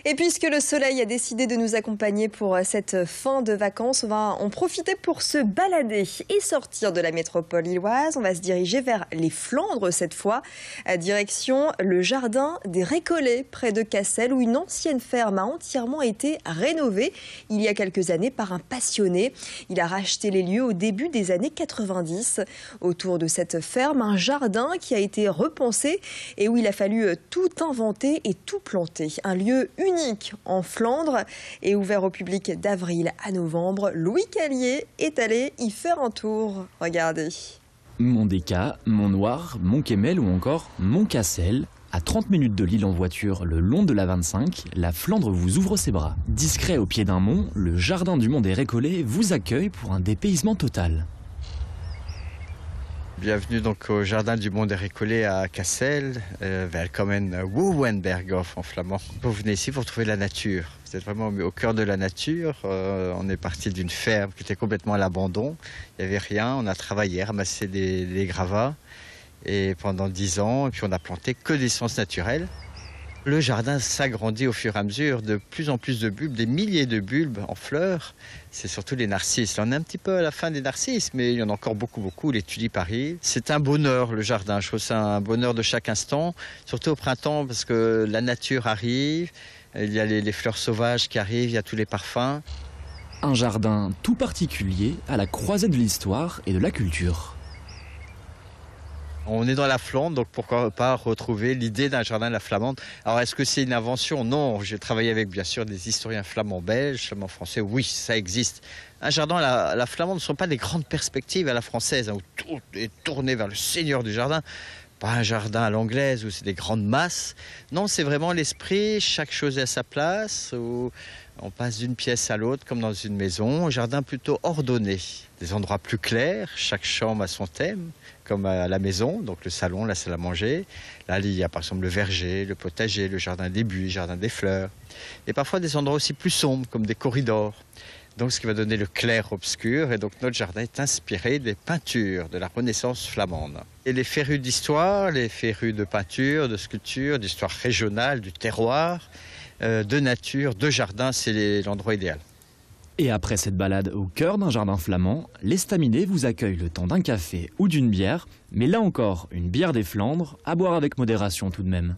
Et puisque le soleil a décidé de nous accompagner pour cette fin de vacances, on va en profiter pour se balader et sortir de la métropole lilloise. On va se diriger vers les Flandres cette fois, à direction le jardin des Récollets près de Cassel, où une ancienne ferme a entièrement été rénovée il y a quelques années par un passionné. Il a racheté les lieux au début des années 90. Autour de cette ferme, un jardin qui a été repensé et où il a fallu tout inventer et tout planter. Un lieu unique en Flandre et ouvert au public d'avril à novembre. Louis Callier est allé y faire un tour. Regardez. Mont-des-Cats, Mont-Noir, Mont-Kemmel ou encore Mont-Cassel. À 30 minutes de Lille en voiture, le long de la 25, la Flandre vous ouvre ses bras. Discret au pied d'un mont, le jardin du Mont des Récollets vous accueille pour un dépaysement total. Bienvenue donc au jardin du Mont des Récollets à Cassel, Welkommen Wouwenberghof en flamand. Vous venez ici pour trouver la nature. Vous êtes vraiment au cœur de la nature. On est parti d'une ferme qui était complètement à l'abandon. Il n'y avait rien. On a travaillé, ramassé des gravats et pendant 10 ans. Et puis on a planté que des essences naturelles. Le jardin s'agrandit au fur et à mesure, de plus en plus de bulbes, des milliers de bulbes en fleurs. C'est surtout les narcisses. Là, on est un petit peu à la fin des narcisses, mais il y en a encore beaucoup, les tulipes arrivent. C'est un bonheur, le jardin. Je trouve ça un bonheur de chaque instant, surtout au printemps, parce que la nature arrive, il y a les fleurs sauvages qui arrivent, il y a tous les parfums. Un jardin tout particulier à la croisée de l'histoire et de la culture. On est dans la Flandre, donc pourquoi pas retrouver l'idée d'un jardin de la Flamande. Alors est-ce que c'est une invention? Non, j'ai travaillé avec bien sûr des historiens flamands belges, flamands français, oui, ça existe. Un jardin à la Flamande ne sont pas des grandes perspectives à la française, où tout est tourné vers le seigneur du jardin. Pas un jardin à l'anglaise où c'est des grandes masses. Non, c'est vraiment l'esprit, chaque chose est à sa place, où on passe d'une pièce à l'autre comme dans une maison. Un jardin plutôt ordonné, des endroits plus clairs, chaque chambre a son thème, comme à la maison, donc le salon, la salle à manger. Là, il y a par exemple le verger, le potager, le jardin des buis, le jardin des fleurs. Et parfois des endroits aussi plus sombres, comme des corridors. Donc ce qui va donner le clair-obscur. Et donc notre jardin est inspiré des peintures de la Renaissance flamande. Et les férus d'histoire, les férus de peinture, de sculpture, d'histoire régionale, du terroir, de nature, de jardin, c'est l'endroit idéal. Et après cette balade au cœur d'un jardin flamand, l'Estaminet vous accueille le temps d'un café ou d'une bière, mais là encore, une bière des Flandres, à boire avec modération tout de même.